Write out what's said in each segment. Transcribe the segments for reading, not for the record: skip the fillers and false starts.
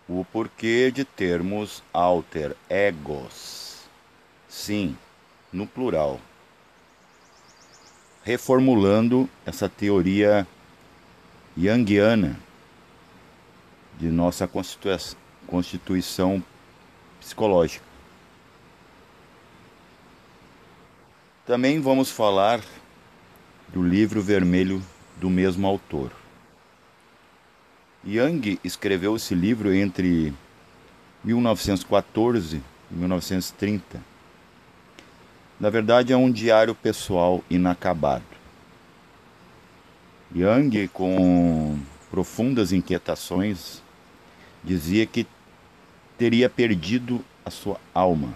O porquê de termos alter egos. Sim, no plural. Reformulando essa teoria junguiana de nossa constituição psicológica. Também vamos falar do livro vermelho do mesmo autor. Jung escreveu esse livro entre 1914 e 1930. Na verdade, é um diário pessoal inacabado. Jung, com profundas inquietações, dizia que teria perdido a sua alma.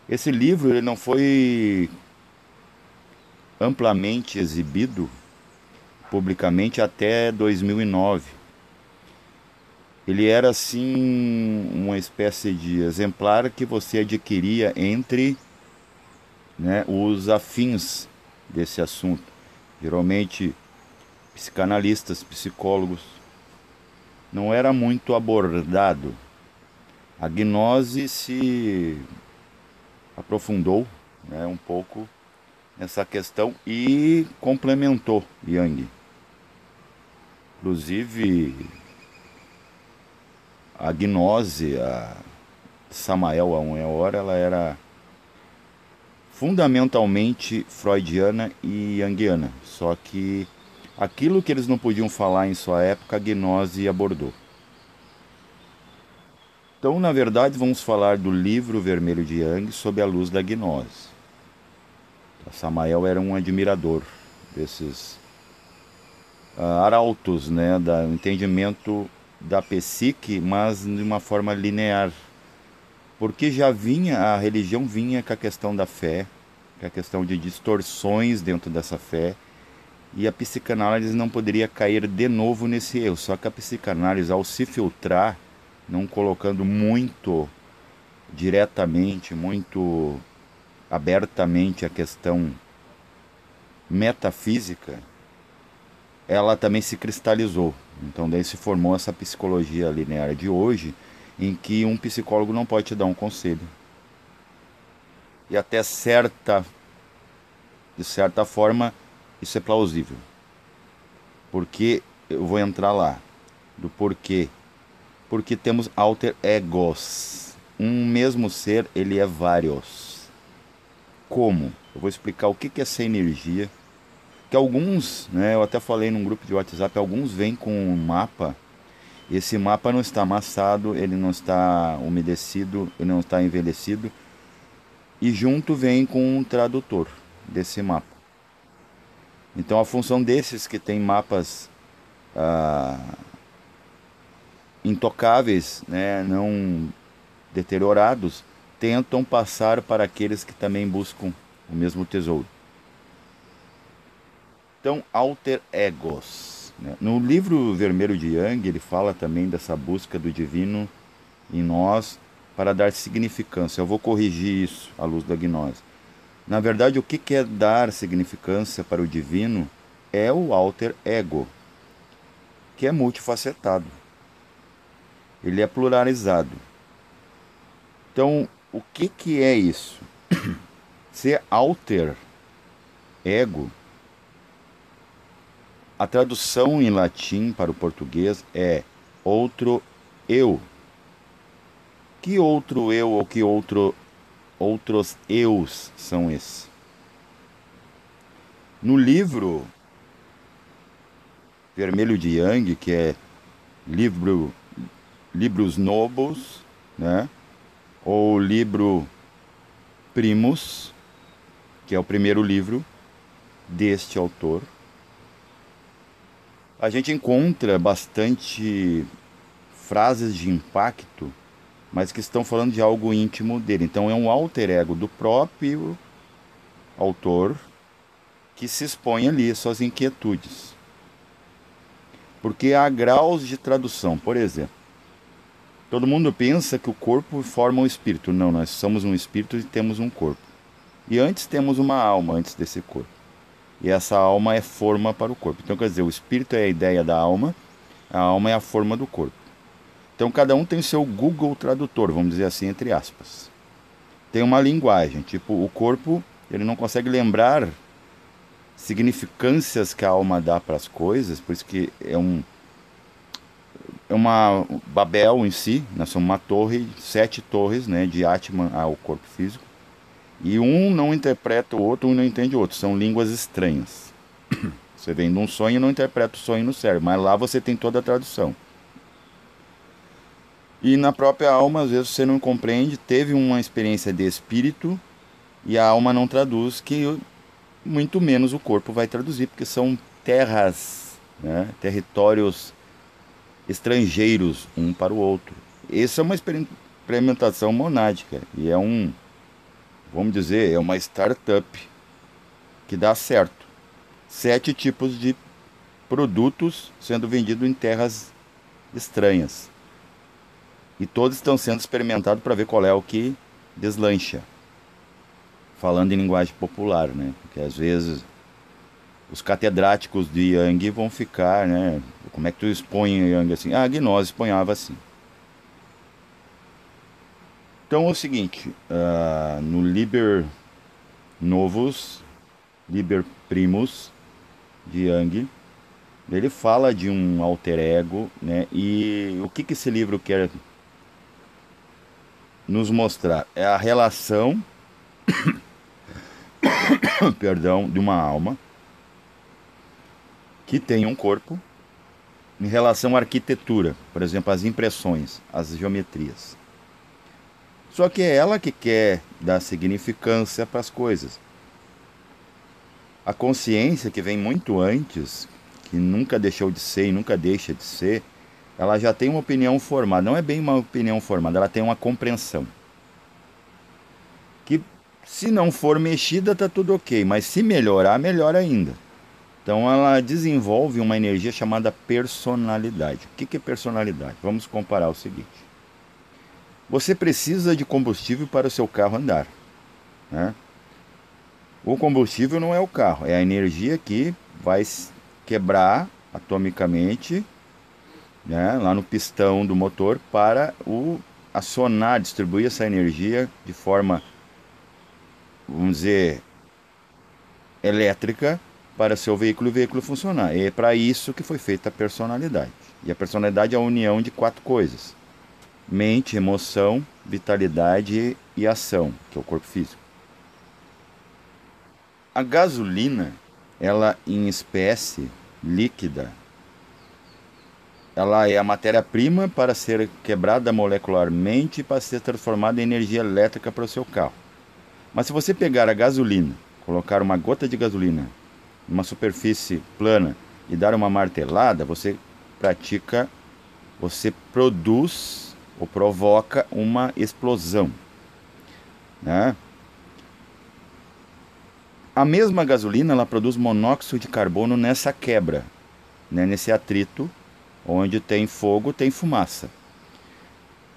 Esse livro ele não foi amplamente exibido publicamente até 2009. Ele era assim uma espécie de exemplar que você adquiria entre, né, os afins desse assunto, geralmente psicanalistas, psicólogos. Não era muito abordado. A gnose se aprofundou, né, um pouco nessa questão e complementou Jung. Inclusive, a gnose, a Samael, a uma hora, ela era fundamentalmente freudiana e junguiana. Só que aquilo que eles não podiam falar em sua época, a gnose abordou. Então, na verdade, vamos falar do livro vermelho de Jung sob a luz da gnose. Samael era um admirador desses arautos, né, do entendimento da psique, mas de uma forma linear. Porque já vinha, a religião vinha com a questão da fé, com a questão de distorções dentro dessa fé, e a psicanálise não poderia cair de novo nesse erro. Só que a psicanálise, ao se filtrar, não colocando muito diretamente, muito abertamente a questão metafísica, ela também se cristalizou. Então daí se formou essa psicologia linear de hoje, em que um psicólogo não pode te dar um conselho. E até de certa forma, isso é plausível. Porque eu vou entrar lá, do porquê. Porque temos alter egos. Um mesmo ser, ele é vários. Como? Eu vou explicar o que é essa energia. Que alguns, né, eu até falei num grupo de WhatsApp, alguns vêm com um mapa. Esse mapa não está amassado, ele não está umedecido, ele não está envelhecido. E junto vem com um tradutor desse mapa. Então a função desses que tem mapas intocáveis, né, não deteriorados, tentam passar para aqueles que também buscam o mesmo tesouro. Então, alter egos, né? No livro vermelho de Jung, ele fala também dessa busca do divino em nós para dar significância. Eu vou corrigir isso à luz da gnose. Na verdade, o que é dar significância para o divino é o alter ego, que é multifacetado. Ele é pluralizado. Então, o que é isso? Ser alter ego, a tradução em latim para o português é outro eu. Que outro eu ou que outros eus são esses? No livro vermelho de Jung, que é Livros Novos, né? Ou livro Primus, que é o primeiro livro deste autor, a gente encontra bastante frases de impacto, mas que estão falando de algo íntimo dele. Então é um alter ego do próprio autor que se expõe ali às suas inquietudes. Porque há graus de tradução, por exemplo. Todo mundo pensa que o corpo forma o espírito. Não, nós somos um espírito e temos um corpo. E antes temos uma alma antes desse corpo. E essa alma é forma para o corpo. Então, quer dizer, o espírito é a ideia da alma, a alma é a forma do corpo. Então cada um tem seu Google Tradutor, vamos dizer assim, entre aspas. Tem uma linguagem, tipo, o corpo, ele não consegue lembrar significâncias que a alma dá para as coisas, por isso que é uma Babel em si, nós somos uma torre, 7 torres, né, de Atman ao corpo físico, e um não interpreta o outro, um não entende o outro, são línguas estranhas. Você vem de um sonho e não interpreta o sonho no cérebro, mas lá você tem toda a tradução. E na própria alma, às vezes você não compreende, teve uma experiência de espírito e a alma não traduz, que muito menos o corpo vai traduzir, porque são terras, né, territórios estrangeiros um para o outro. Essa é uma experimentação monádica e vamos dizer, é uma startup que dá certo. 7 tipos de produtos sendo vendidos em terras estranhas. E todos estão sendo experimentados para ver qual é o que deslancha. Falando em linguagem popular, né? Porque às vezes os catedráticos de Yang vão ficar, né? Como é que tu expõe Yang assim? Ah, a gnose expunhava assim. Então é o seguinte, no Liber Novus, Liber Primus de Yang, ele fala de um alter ego, né? E o que que esse livro quer nos mostrar? É a relação, perdão, de uma alma que tem um corpo em relação à arquitetura, por exemplo, as impressões, as geometrias. Só que é ela que quer dar significância para as coisas. A consciência, que vem muito antes, que nunca deixou de ser e nunca deixa de ser, ela já tem uma opinião formada. Não é bem uma opinião formada, ela tem uma compreensão. Que se não for mexida, tá tudo ok, mas se melhorar, melhor ainda. Então ela desenvolve uma energia chamada personalidade. O que é personalidade? Vamos comparar o seguinte. Você precisa de combustível para o seu carro andar, né? O combustível não é o carro, é a energia que vai quebrar atomicamente, né, lá no pistão do motor para acionar, distribuir essa energia de forma, vamos dizer, elétrica para seu veículo e o veículo funcionar. E é para isso que foi feita a personalidade. E a personalidade é a união de 4 coisas: mente, emoção, vitalidade e ação, que é o corpo físico. A gasolina, ela em espécie líquida, ela é a matéria-prima para ser quebrada molecularmente para ser transformada em energia elétrica para o seu carro. Mas se você pegar a gasolina, colocar uma gota de gasolina numa superfície plana e dar uma martelada, você produz ou provoca uma explosão, né? A mesma gasolina, ela produz monóxido de carbono nessa quebra, né? Nesse atrito, onde tem fogo, tem fumaça.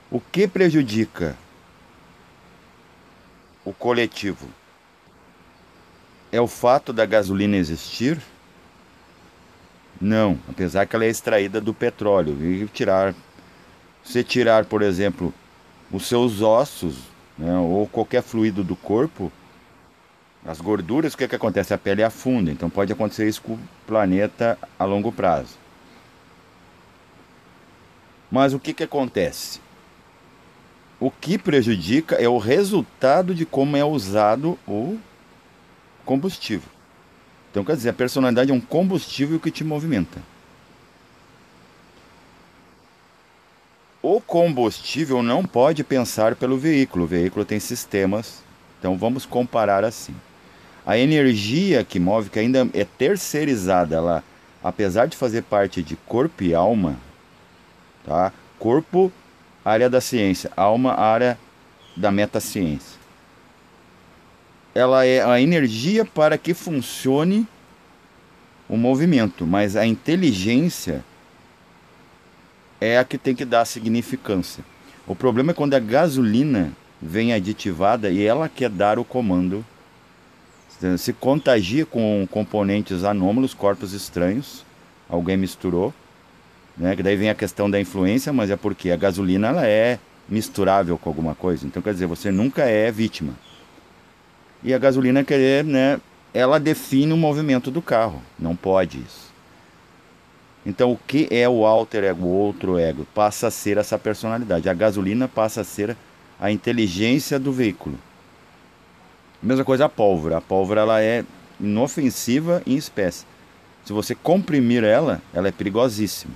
O que prejudica o coletivo é o fato da gasolina existir? Não, apesar que ela é extraída do petróleo. E você tirar, por exemplo, os seus ossos, né, ou qualquer fluido do corpo, as gorduras, o que acontece? A pele afunda, então pode acontecer isso com o planeta a longo prazo. Mas o que acontece? O que prejudica é o resultado de como é usado o combustível. Então, quer dizer, a personalidade é um combustível que te movimenta. O combustível não pode pensar pelo veículo. O veículo tem sistemas. Então, vamos comparar assim. A energia que move, que ainda é terceirizada, ela, apesar de fazer parte de corpo e alma, tá? Corpo, área da ciência. Alma, área da metaciência. Ela é a energia para que funcione o movimento, mas a inteligência é a que tem que dar significância. O problema é quando a gasolina vem aditivada e ela quer dar o comando, se contagia com componentes anômalos, corpos estranhos, alguém misturou, né? Que daí vem a questão da influência, mas é porque a gasolina ela é misturável com alguma coisa. Então, quer dizer, você nunca é vítima. E a gasolina, querer, né? Ela define o movimento do carro. Não pode isso. Então, o que é o alter ego, o outro ego? Passa a ser essa personalidade. A gasolina passa a ser a inteligência do veículo. Mesma coisa a pólvora. A pólvora ela é inofensiva em espécie. Se você comprimir ela, ela é perigosíssima.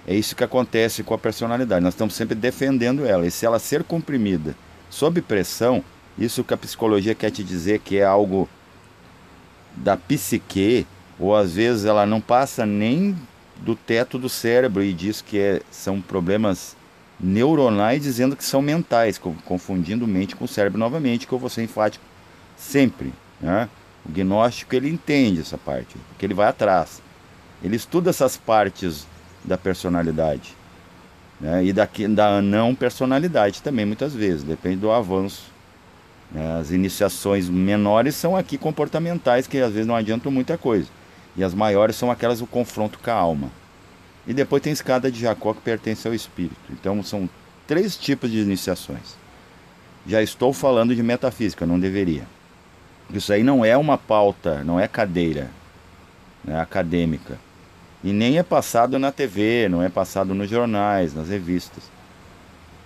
É isso que acontece com a personalidade. Nós estamos sempre defendendo ela. E se ela ser comprimida sob pressão, isso que a psicologia quer te dizer que é algo da psique, ou às vezes ela não passa nem do teto do cérebro e diz que são problemas neuronais, dizendo que são mentais, confundindo mente com o cérebro novamente, que eu vou ser enfático sempre, né? O gnóstico ele entende essa parte, porque ele vai atrás. Ele estuda essas partes da personalidade, né? E da não personalidade também, muitas vezes, depende do avanço, né? As iniciações menores são aqui comportamentais, que às vezes não adiantam muita coisa. E as maiores são aquelas do confronto com a alma. E depois tem a escada de Jacó, que pertence ao espírito. Então são 3 tipos de iniciações. Já estou falando de metafísica, não deveria. Isso aí não é uma pauta, não é cadeira, né, acadêmica. E nem é passado na TV, não é passado nos jornais, nas revistas.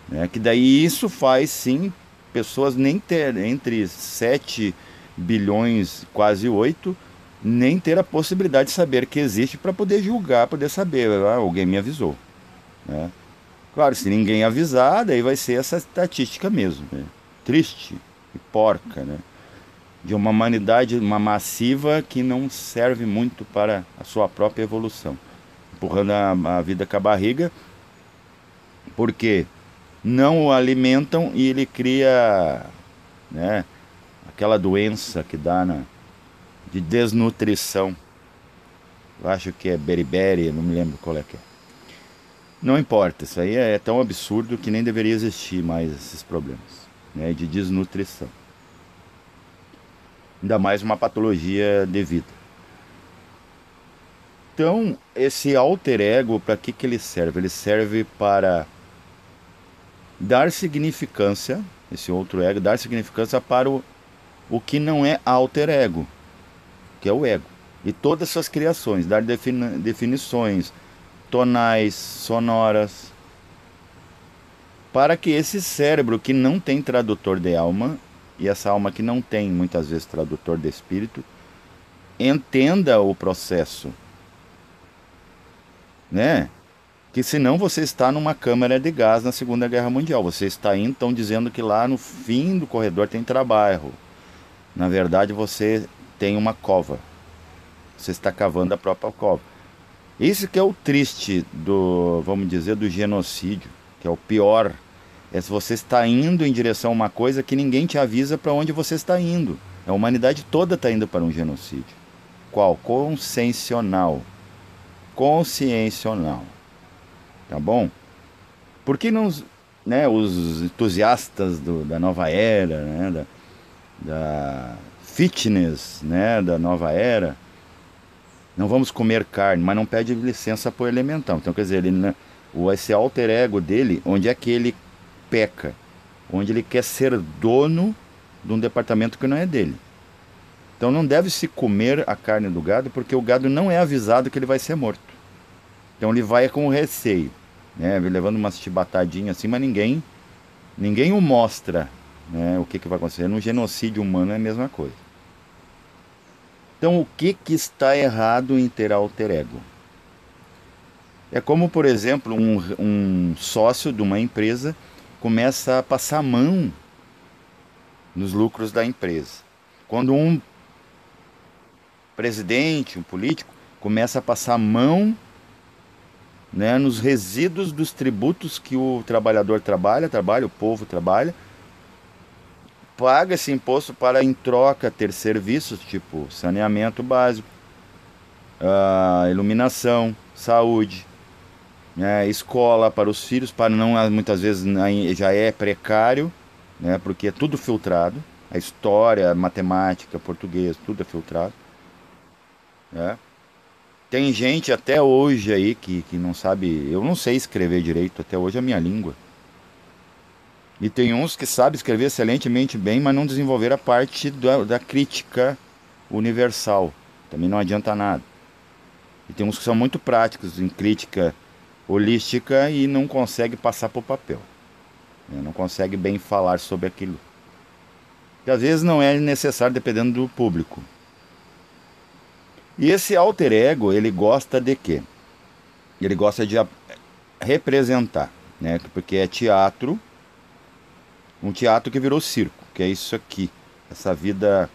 Né? Que daí isso faz sim pessoas nem ter entre 7 bilhões, quase 8, nem ter a possibilidade de saber que existe para poder julgar, poder saber. Ah, alguém me avisou. Né? Claro, se ninguém avisar, daí vai ser essa estatística mesmo. Né? Triste e porca, né? De uma humanidade, uma massiva que não serve muito para a sua própria evolução. Empurrando a vida com a barriga, porque não o alimentam e ele cria, né, aquela doença que dá de desnutrição. Eu acho que é beriberi, não me lembro qual é que é. Não importa, isso aí é tão absurdo que nem deveria existir mais esses problemas, né, de desnutrição. Ainda mais uma patologia devida. Então, esse alter ego, para que ele serve? Ele serve para dar significância, esse outro ego, dar significância para o que não é alter ego, que é o ego. E todas as suas criações, dar definições tonais, sonoras, para que esse cérebro que não tem tradutor de alma, e essa alma que não tem muitas vezes tradutor de espírito, entenda o processo, né? Que senão você está numa câmara de gás na Segunda Guerra Mundial. Você está indo, estão dizendo que lá no fim do corredor tem trabalho. Na verdade, você tem uma cova. Você está cavando a própria cova. Isso que é o triste do, vamos dizer, do genocídio, que é o pior. É se você está indo em direção a uma coisa que ninguém te avisa para onde você está indo. A humanidade toda está indo para um genocídio. Qual? Consciencial. Consciencial. Tá bom? Por que não, né, os entusiastas da nova era, né, da fitness, né, da nova era, não vamos comer carne, mas não pede licença para o elemental. Então, quer dizer, ele, né, esse alter ego dele, onde é que ele peca? Onde ele quer ser dono de um departamento que não é dele. Então não deve se comer a carne do gado, porque o gado não é avisado que ele vai ser morto. Então ele vai com receio, né, levando umas chibatadinhas assim, mas ninguém o mostra, né, o que vai acontecer. No genocídio humano é a mesma coisa. Então o que está errado em ter alter ego? É como, por exemplo, um sócio de uma empresa começa a passar a mão nos lucros da empresa. Quando um presidente, um político, começa a passar a mão, né, nos resíduos dos tributos que o trabalhador trabalha, o povo trabalha, paga esse imposto para, em troca, ter serviços tipo saneamento básico, iluminação, saúde, né, escola para os filhos, para não, muitas vezes já é precário, né, porque é tudo filtrado, a história, a matemática, português, tudo é filtrado, né? Tem gente até hoje aí que não sabe. Eu não sei escrever direito, até hoje é a minha língua. E tem uns que sabem escrever excelentemente bem, mas não desenvolveram a parte da crítica universal. Também não adianta nada. E tem uns que são muito práticos em crítica holística e não conseguem passar para o papel, né? Não conseguem bem falar sobre aquilo. Que às vezes não é necessário dependendo do público. E esse alter ego, ele gosta de quê? Ele gosta de representar, né? Porque é teatro, um teatro que virou circo, que é isso aqui, essa vida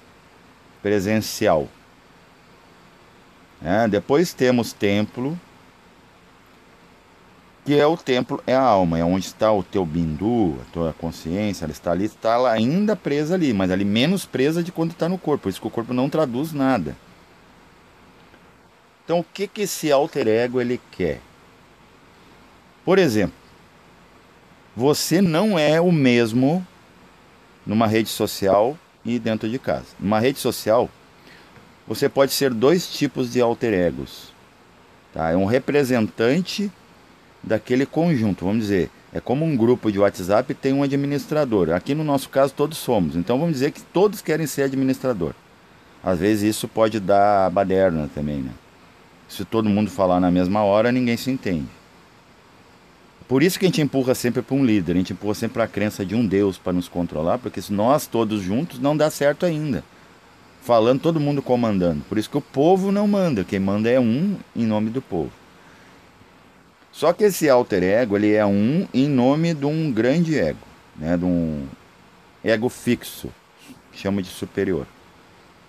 presencial, né? Depois temos templo, que é o templo, é a alma, é onde está o teu bindu, a tua consciência, ela está ali, está ela ainda presa ali, mas ali menos presa de quando está no corpo, por isso que o corpo não traduz nada. Então o que que esse alter ego ele quer? Por exemplo, você não é o mesmo numa rede social e dentro de casa. Numa rede social, você pode ser dois tipos de alter egos, tá? É um representante daquele conjunto, vamos dizer. É como um grupo de WhatsApp tem um administrador. Aqui no nosso caso todos somos. Então vamos dizer que todos querem ser administrador. Às vezes isso pode dar baderna também, né? Se todo mundo falar na mesma hora, ninguém se entende. Por isso que a gente empurra sempre para um líder, a gente empurra sempre para a crença de um Deus para nos controlar, porque se nós todos juntos não dá certo ainda. Falando todo mundo comandando. Por isso que o povo não manda, quem manda é um em nome do povo. Só que esse alter ego, ele é um em nome de um grande ego, né? De um ego fixo, que chama de superior.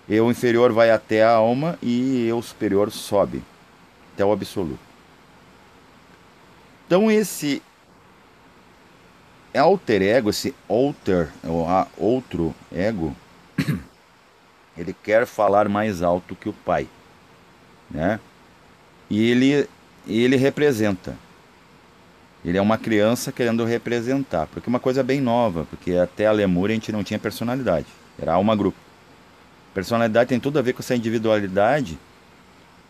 Eu inferior vai até a alma e eu superior sobe até o absoluto. Então esse alter ego, esse alter, ou outro ego, ele quer falar mais alto que o pai, né? E ele representa. Ele é uma criança querendo representar, porque é uma coisa bem nova, porque até a Lemúria a gente não tinha personalidade, era alma grupo. Personalidade tem tudo a ver com essa individualidade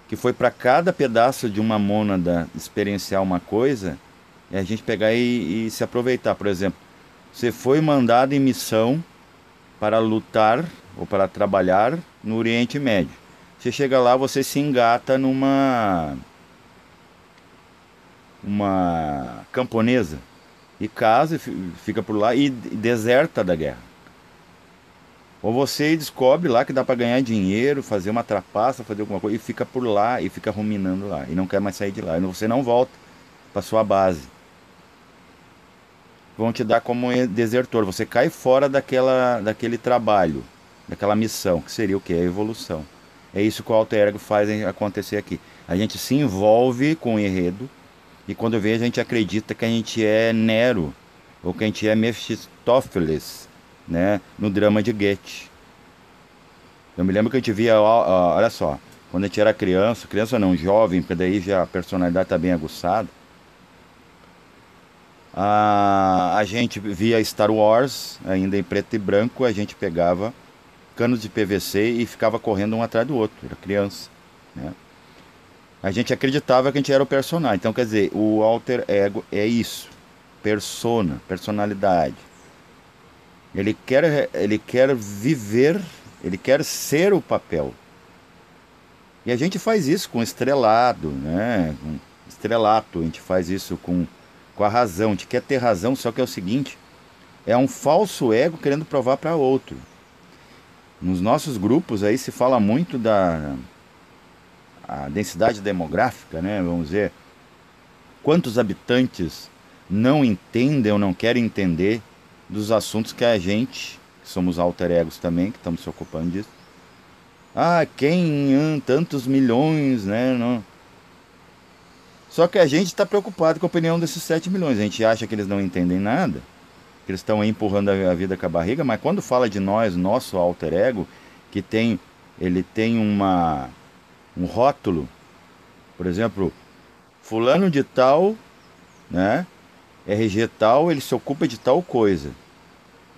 que foi para cada pedaço de uma mônada experienciar uma coisa e a gente pegar e se aproveitar. Por exemplo, você foi mandado em missão para lutar ou para trabalhar no Oriente Médio. Você chega lá, você se engata uma camponesa e casa e fica por lá e deserta da guerra. Ou você descobre lá que dá para ganhar dinheiro, fazer uma trapaça, fazer alguma coisa e fica por lá e fica ruminando lá e não quer mais sair de lá. E você não volta para sua base. Vão te dar como desertor. Você cai fora daquele trabalho, daquela missão, que seria o que? A evolução. É isso que o alter ego faz acontecer aqui. A gente se envolve com o enredo e quando vê a gente acredita que a gente é Nero ou que a gente é Mephistófeles, né, no drama de Goethe. Eu me lembro que a gente via, olha só, quando a gente era criança, criança não, jovem, porque daí já a personalidade está bem aguçada, a gente via Star Wars, ainda em preto e branco, a gente pegava canos de PVC e ficava correndo um atrás do outro, era criança, né? A gente acreditava que a gente era o personagem. Então, quer dizer, o alter ego é isso, persona, personalidade. Ele quer viver, ele quer ser o papel. E a gente faz isso com estrelado, né? Com estrelato, a gente faz isso com a razão. A gente quer ter razão, só que é o seguinte, é um falso ego querendo provar para outro. Nos nossos grupos aí se fala muito da a densidade demográfica, né? Vamos dizer, quantos habitantes não entendem ou não querem entender dos assuntos que a gente, que somos alter egos também, que estamos se ocupando disso. Ah, tantos milhões, né? Não. Só que a gente está preocupado com a opinião desses 7 milhões. A gente acha que eles não entendem nada, que eles estão aí empurrando a vida com a barriga, mas quando fala de nós, nosso alter ego, que ele tem um rótulo, por exemplo, fulano de tal, né? RG tal, ele se ocupa de tal coisa.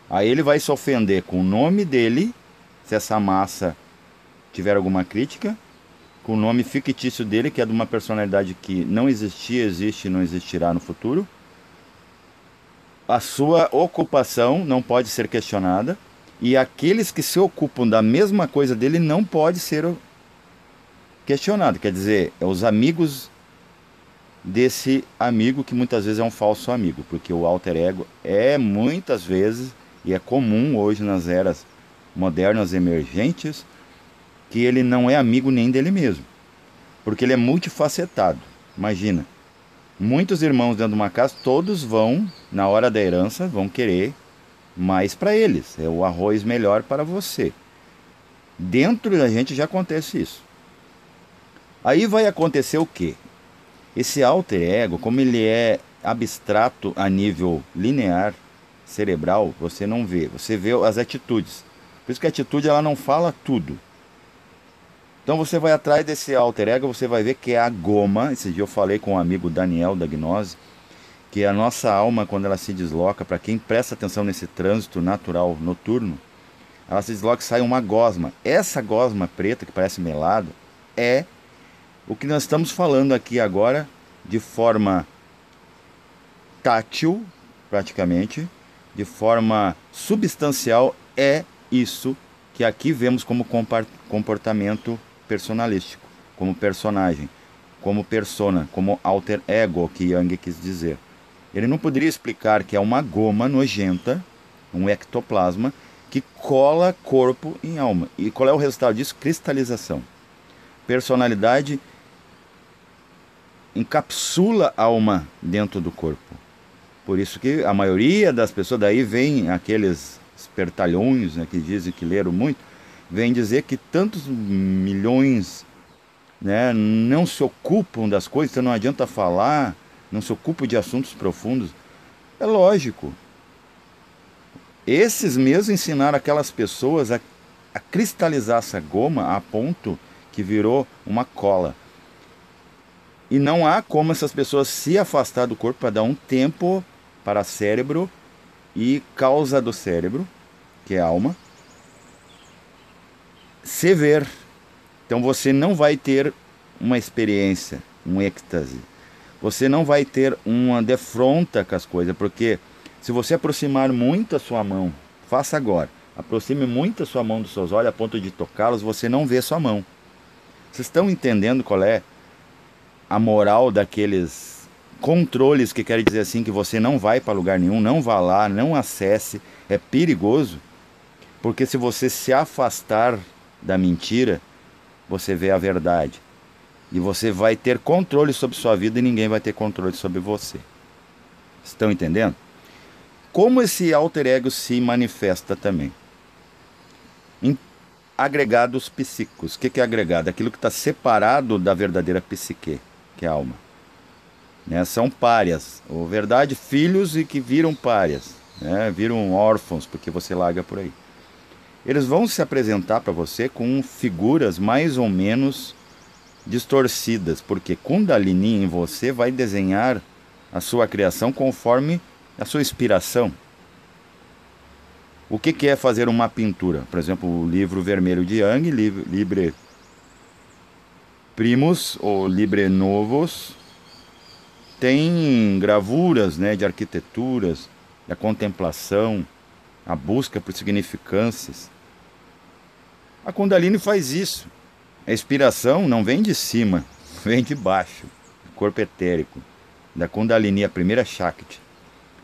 Aí ele vai se ofender com o nome dele, se essa massa tiver alguma crítica, com o nome fictício dele, que é de uma personalidade que não existia, existe e não existirá no futuro. A sua ocupação não pode ser questionada, e aqueles que se ocupam da mesma coisa dele não pode ser questionado. Quer dizer, é os amigos desse amigo que muitas vezes é um falso amigo, porque o alter ego é muitas vezes, e é comum hoje nas eras modernas emergentes, que ele não é amigo nem dele mesmo, porque ele é multifacetado. Imagina, muitos irmãos dentro de uma casa, todos vão, na hora da herança, vão querer mais para eles, é o arroz melhor para você. Dentro da gente já acontece isso. Aí vai acontecer o quê? Esse alter ego, como ele é abstrato a nível linear, cerebral, você não vê, você vê as atitudes. Por isso que a atitude ela não fala tudo. Então você vai atrás desse alter ego, você vai ver que é a goma. Esse dia eu falei com um amigo Daniel da Gnose, que a nossa alma, quando ela se desloca, para quem presta atenção nesse trânsito natural noturno, ela se desloca e sai uma gosma. Essa gosma preta, que parece melado, é o que nós estamos falando aqui agora, de forma tátil, praticamente, de forma substancial, é isso que aqui vemos como comportamento personalístico, como personagem, como persona, como alter ego, que Jung quis dizer. Ele não poderia explicar que é uma goma nojenta, um ectoplasma, que cola corpo em alma. E qual é o resultado disso? Cristalização. Personalidade encapsula a alma dentro do corpo. Por isso que a maioria das pessoas, daí vem aqueles espertalhões, né, que dizem que leram muito, vem dizer que tantos milhões, né, não se ocupam das coisas, então não adianta falar, não se ocupam de assuntos profundos. É lógico. Esses mesmos ensinaram aquelas pessoas a cristalizar essa goma a ponto que virou uma cola. E não há como essas pessoas se afastar do corpo para dar um tempo para cérebro e causa do cérebro, que é a alma, se ver. Então você não vai ter uma experiência, um êxtase. Você não vai ter uma defronta com as coisas, porque se você aproximar muito a sua mão, faça agora, aproxime muito a sua mão dos seus olhos a ponto de tocá-los, você não vê sua mão. Vocês estão entendendo qual é a moral daqueles controles que querem dizer assim que você não vai para lugar nenhum, não vá lá, não acesse, é perigoso, porque se você se afastar da mentira, você vê a verdade, e você vai ter controle sobre sua vida e ninguém vai ter controle sobre você. Estão entendendo? Como esse alter ego se manifesta também? Em agregados psíquicos. O que é agregado? Aquilo que está separado da verdadeira psique, que é a alma. Né? São párias, ou verdade, filhos e que viram párias, né? Viram órfãos, porque você larga por aí. Eles vão se apresentar para você com figuras mais ou menos distorcidas, porque Kundalini em você vai desenhar a sua criação conforme a sua inspiração. O que é fazer uma pintura? Por exemplo, o livro vermelho de Jung, Libre Primus ou Libre Novos, tem gravuras, né, de arquiteturas, da contemplação, a busca por significâncias. A Kundalini faz isso. A inspiração não vem de cima, vem de baixo, do corpo etérico, da Kundalini, a primeira Shakti.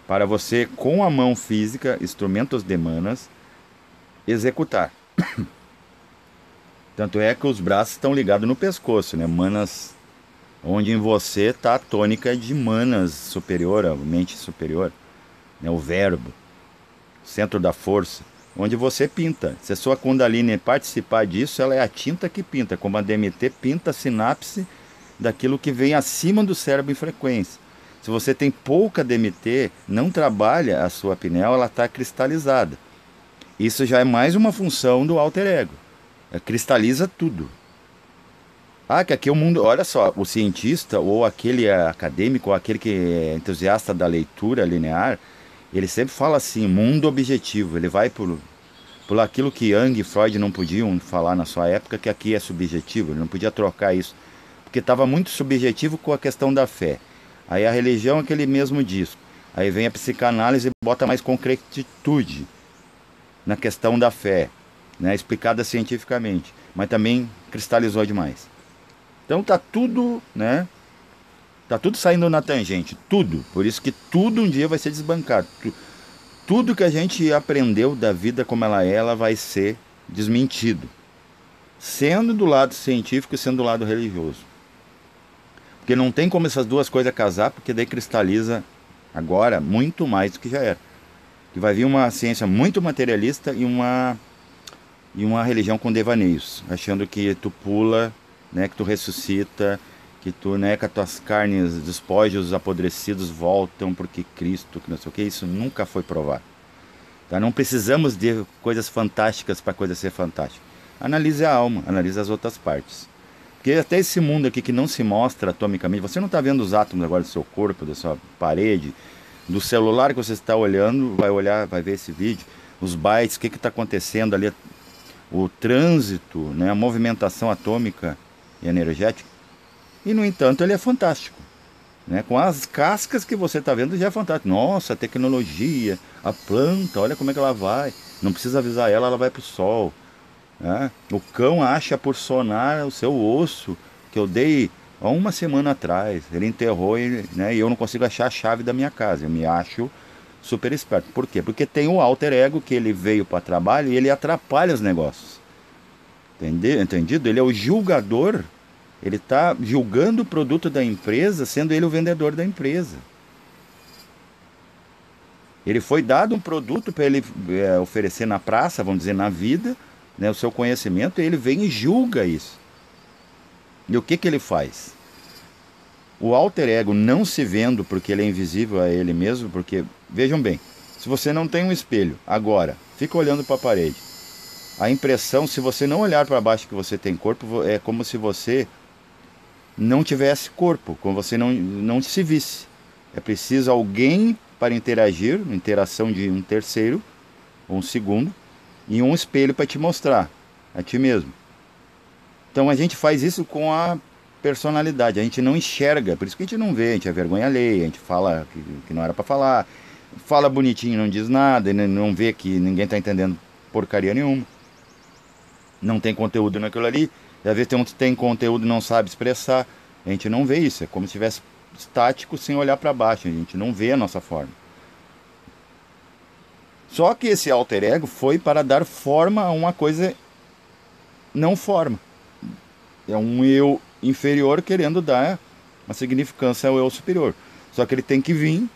Para você, com a mão física, instrumentos de manas, executar. Tanto é que os braços estão ligados no pescoço, né? Manas, onde em você está a tônica de manas superior, a mente superior, né? O verbo, centro da força, onde você pinta. Se a sua Kundalini participar disso, ela é a tinta que pinta, como a DMT pinta a sinapse daquilo que vem acima do cérebro em frequência. Se você tem pouca DMT, não trabalha a sua pineal, ela está cristalizada. Isso já é mais uma função do alter ego. Cristaliza tudo. Ah, que aqui o mundo... Olha só, o cientista, ou aquele acadêmico, ou aquele que é entusiasta da leitura linear, ele sempre fala assim, mundo objetivo. Ele vai por por aquilo que Jung e Freud não podiam falar na sua época, que aqui é subjetivo, ele não podia trocar isso, porque estava muito subjetivo com a questão da fé. Aí a religião é aquele mesmo disco. Aí vem a psicanálise e bota mais concretitude na questão da fé, né, explicada cientificamente, mas também cristalizou demais. Então tá tudo, né? Tá tudo saindo na tangente, tudo. Por isso que tudo um dia vai ser desbancado. Tudo que a gente aprendeu da vida como ela vai ser desmentido. Sendo do lado científico e sendo do lado religioso. Porque não tem como essas duas coisas casar, porque daí cristaliza agora muito mais do que já era. Que vai vir uma ciência muito materialista e uma religião com devaneios, achando que tu pula, né, que tu ressuscita, que tu, né, que as tuas carnes, despojos apodrecidos voltam porque Cristo, que não sei o que, isso nunca foi provado. Tá? Não precisamos de coisas fantásticas para a coisa ser fantástica. Analise a alma, analise as outras partes. Porque até esse mundo aqui que não se mostra atomicamente, você não está vendo os átomos agora do seu corpo, da sua parede, do celular que você está olhando, vai olhar, vai ver esse vídeo, os bytes, o que está acontecendo ali, o trânsito, né, a movimentação atômica e energética. E, no entanto, ele é fantástico. Né? Com as cascas que você está vendo, já é fantástico. Nossa, a tecnologia, a planta, olha como é que ela vai. Não precisa avisar ela, ela vai para o sol. Né? O cão acha por sonar o seu osso, que eu dei há uma semana atrás. Ele enterrou, né, e eu não consigo achar a chave da minha casa. Eu me acho super esperto. Por quê? Porque tem o alter ego que ele veio para trabalho e ele atrapalha os negócios. Entendido? Ele é o julgador. Ele está julgando o produto da empresa, sendo ele o vendedor da empresa. Ele foi dado um produto para ele oferecer na praça, vamos dizer, na vida, né, o seu conhecimento, e ele vem e julga isso. E o que, que ele faz? O alter ego não se vendo porque ele é invisível a ele mesmo, porque, vejam bem, se você não tem um espelho, agora, fica olhando para a parede. A impressão, se você não olhar para baixo que você tem corpo, é como se você não tivesse corpo, como você não se visse. É preciso alguém para interagir, uma interação de um terceiro, ou um segundo, e um espelho para te mostrar a ti mesmo. Então a gente faz isso com a personalidade, a gente não enxerga, por isso que a gente não vê, a gente é vergonha alheia, a gente fala que não era para falar, fala bonitinho, não diz nada, não vê que ninguém está entendendo porcaria nenhuma, não tem conteúdo naquilo ali. E às vezes tem conteúdo e não sabe expressar. A gente não vê isso. É como se estivesse estático sem olhar para baixo. A gente não vê a nossa forma. Só que esse alter ego foi para dar forma a uma coisa não forma. É um eu inferior querendo dar uma significância ao eu superior. Só que ele tem que vir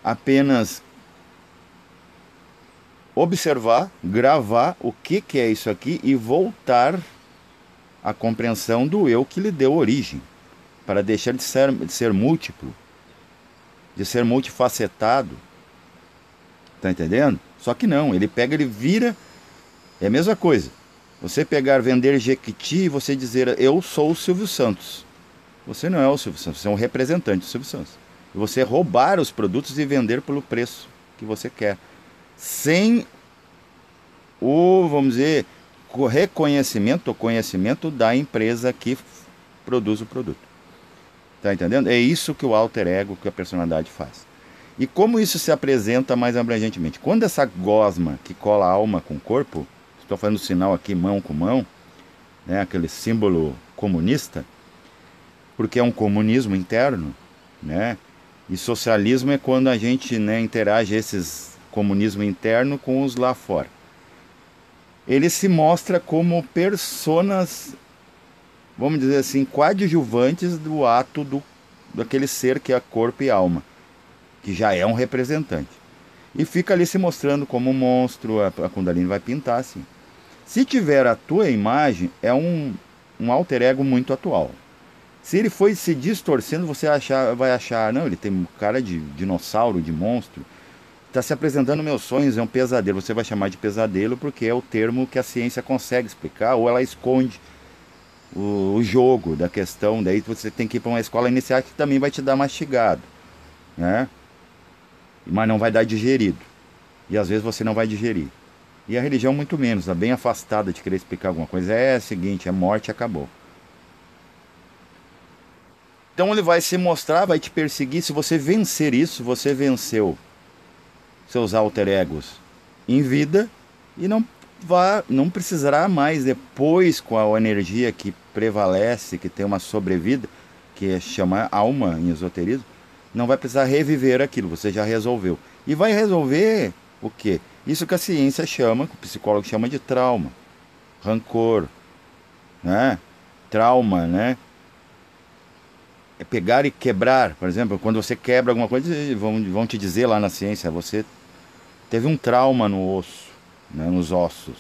apenas observar, gravar o que é isso aqui e voltar a compreensão do eu que lhe deu origem, para deixar de ser múltiplo, de ser multifacetado. Tá entendendo? Só que não, ele pega, ele vira, é a mesma coisa. Você pegar, vender Jequiti e você dizer, eu sou o Silvio Santos. Você não é o Silvio Santos, você é um representante do Silvio Santos. E você roubar os produtos e vender pelo preço que você quer. Sem o, vamos dizer, reconhecimento ou conhecimento da empresa que produz o produto. Tá entendendo? É isso que o alter ego, que a personalidade faz. E como isso se apresenta mais abrangentemente? Quando essa gosma que cola a alma com o corpo, estou fazendo sinal aqui mão com mão, né, aquele símbolo comunista, porque é um comunismo interno, né? E socialismo é quando a gente, né, interage esses comunismo interno com os lá fora. Ele se mostra como personas, vamos dizer assim, coadjuvantes do ato daquele ser que é corpo e alma, que já é um representante. E fica ali se mostrando como um monstro, a Kundalini vai pintar assim. Se tiver a tua imagem, é um alter ego muito atual. Se ele foi se distorcendo, você vai achar, não, ele tem cara de dinossauro, de monstro. Está se apresentando meus sonhos, é um pesadelo. Você vai chamar de pesadelo porque é o termo que a ciência consegue explicar, ou ela esconde o jogo da questão. Daí você tem que ir para uma escola inicial que também vai te dar mastigado, né? Mas não vai dar digerido. E às vezes você não vai digerir. E a religião muito menos, está bem afastada de querer explicar alguma coisa. É o seguinte, é morte e acabou. Então ele vai se mostrar, vai te perseguir. Se você vencer isso, você venceu seus alter egos em vida e não precisará mais depois, com a energia que prevalece, que tem uma sobrevida, que chama alma em esoterismo, não vai precisar reviver aquilo, você já resolveu. E vai resolver o quê? Isso que a ciência chama, que o psicólogo chama de trauma, rancor, né? Trauma, né? É pegar e quebrar, por exemplo, quando você quebra alguma coisa, vão te dizer lá na ciência, você teve um trauma no osso, né, nos ossos.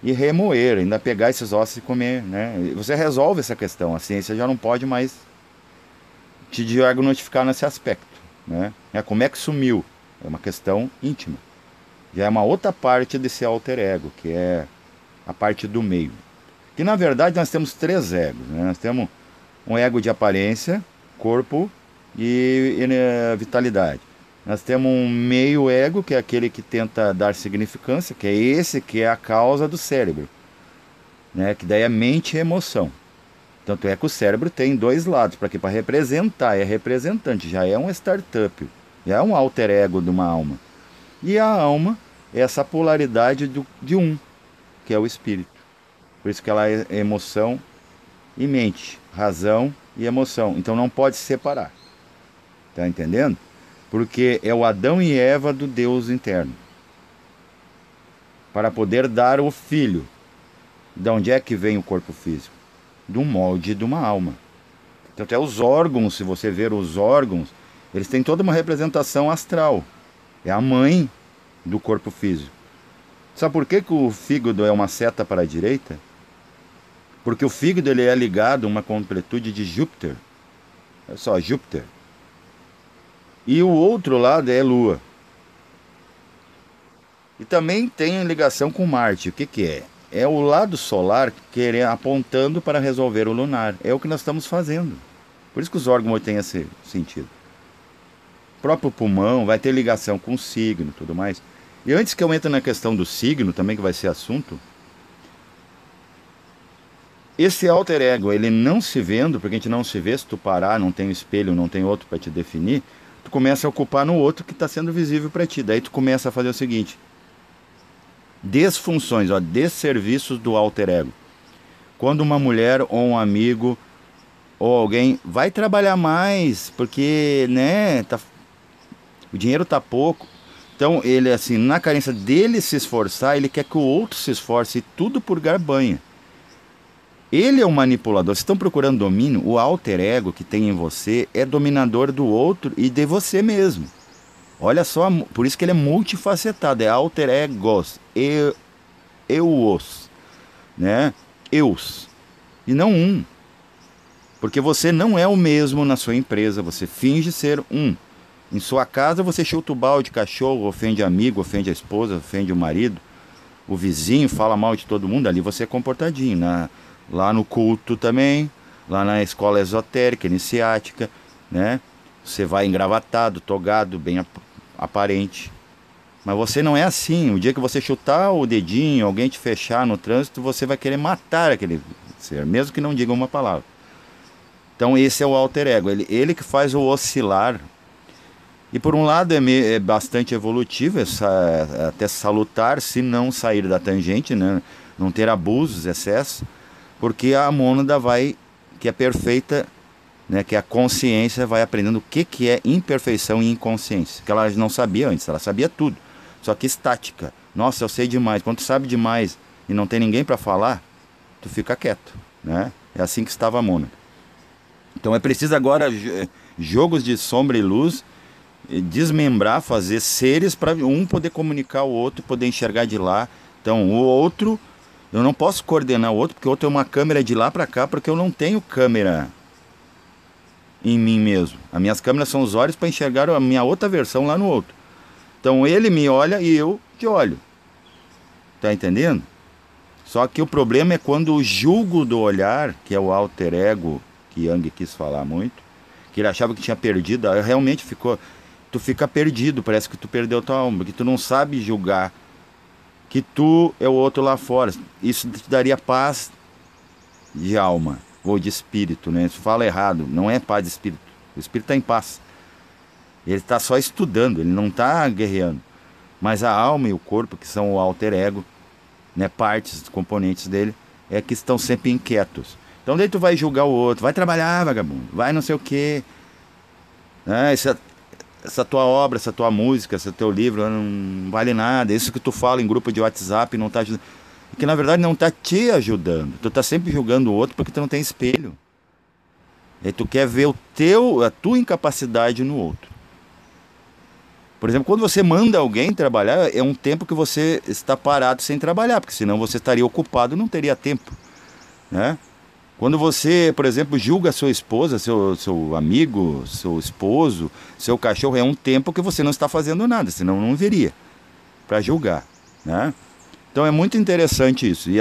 E remoer, ainda pegar esses ossos e comer, né? E você resolve essa questão, a ciência já não pode mais te diagnosticar nesse aspecto, né? Como é que sumiu? É uma questão íntima. Já é uma outra parte desse alter ego, que é a parte do meio. Que na verdade nós temos três egos, né? Nós temos um ego de aparência, corpo e vitalidade. Nós temos um meio ego, que é aquele que tenta dar significância, que é esse que é a causa do cérebro, né? Que daí é mente e emoção. Tanto é que o cérebro tem dois lados, para quê? Para representar, é representante, já é um startup, já é um alter ego de uma alma. E a alma é essa polaridade de um, que é o espírito. Por isso que ela é emoção e mente, razão e emoção. Então não pode se separar. Tá entendendo? Porque é o Adão e Eva do Deus interno. Para poder dar o filho. De onde é que vem o corpo físico? Do molde de uma alma. Então até os órgãos, se você ver os órgãos, eles têm toda uma representação astral. É a mãe do corpo físico. Sabe por que o fígado é uma seta para a direita? Porque o fígado ele é ligado a uma completude de Júpiter. É só Júpiter. E o outro lado é Lua. E também tem ligação com Marte. O que é? É o lado solar apontando para resolver o lunar. É o que nós estamos fazendo. Por isso que os órgãos têm esse sentido. O próprio pulmão vai ter ligação com o signo e tudo mais. E antes que eu entre na questão do signo, também que vai ser assunto, esse alter ego, ele não se vendo, porque a gente não se vê, se tu parar, não tem um espelho, não tem outro para te definir, tu começa a ocupar no outro que está sendo visível para ti. Daí tu começa a fazer o seguinte: desfunções, desserviços do alter ego. Quando uma mulher ou um amigo ou alguém vai trabalhar mais, porque, né, o dinheiro tá pouco. Então ele, assim, na carência dele se esforçar, ele quer que o outro se esforce, e tudo por garbanha. Ele é um manipulador. Vocês estão procurando domínio? O alter ego que tem em você é dominador do outro e de você mesmo. Olha só, por isso que ele é multifacetado. É alter egos, euos, né? Eus. E não um. Porque você não é o mesmo na sua empresa. Você finge ser um. Em sua casa você chuta o balde, cachorro, ofende amigo, ofende a esposa, ofende o marido. O vizinho fala mal de todo mundo. Ali você é comportadinho, né? Lá no culto também, lá na escola esotérica, iniciática, né? Você vai engravatado, togado, bem aparente. Mas você não é assim. O dia que você chutar o dedinho, alguém te fechar no trânsito, você vai querer matar aquele ser, mesmo que não diga uma palavra. Então esse é o alter ego, ele que faz o oscilar. E por um lado é bastante evolutivo, é até salutar se não sair da tangente, né? Não ter abusos, excessos. Porque a mônada vai, que é perfeita, né, que a consciência vai aprendendo o que é imperfeição e inconsciência. Que ela não sabia antes, ela sabia tudo. Só que estática. Nossa, eu sei demais. Quando tu sabe demais e não tem ninguém para falar, tu fica quieto, né? É assim que estava a mônada. Então é preciso agora jogos de sombra e luz, desmembrar, fazer seres para um poder comunicar o outro, poder enxergar de lá. Então o outro... Eu não posso coordenar o outro, porque o outro é uma câmera de lá para cá, porque eu não tenho câmera em mim mesmo. As minhas câmeras são os olhos para enxergar a minha outra versão lá no outro. Então ele me olha e eu te olho. Tá entendendo? Só que o problema é quando o julgo do olhar, que é o alter ego, que Jung quis falar muito, que ele achava que tinha perdido, realmente ficou... Tu fica perdido, parece que tu perdeu tua alma, porque tu não sabe julgar que tu é o outro lá fora. Isso te daria paz de alma ou de espírito, né? Isso fala errado, não é paz de espírito. O espírito está em paz. Ele está só estudando, ele não está guerreando. Mas a alma e o corpo, que são o alter ego, né, partes, componentes dele, é que estão sempre inquietos. Então daí tu vai julgar o outro, vai trabalhar, vagabundo, vai não sei o quê. Né? Essa tua obra, essa tua música, esse teu livro não vale nada. Isso que tu fala em grupo de WhatsApp não está ajudando. Que na verdade não está te ajudando. Tu está sempre julgando o outro porque tu não tem espelho. E tu quer ver a tua incapacidade no outro. Por exemplo, quando você manda alguém trabalhar, é um tempo que você está parado sem trabalhar, porque senão você estaria ocupado e não teria tempo, né? Quando você, por exemplo, julga a sua esposa, seu amigo, seu esposo, seu cachorro, é um tempo que você não está fazendo nada, senão não viria para julgar, né? Então é muito interessante isso. E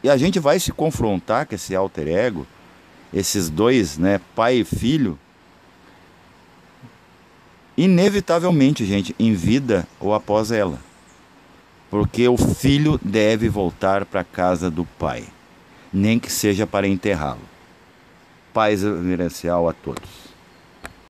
a gente vai se confrontar com esse alter ego, esses dois, né, pai e filho, inevitavelmente, gente, em vida ou após ela. Porque o filho deve voltar para a casa do pai, nem que seja para enterrá-lo. Paz reverencial a todos.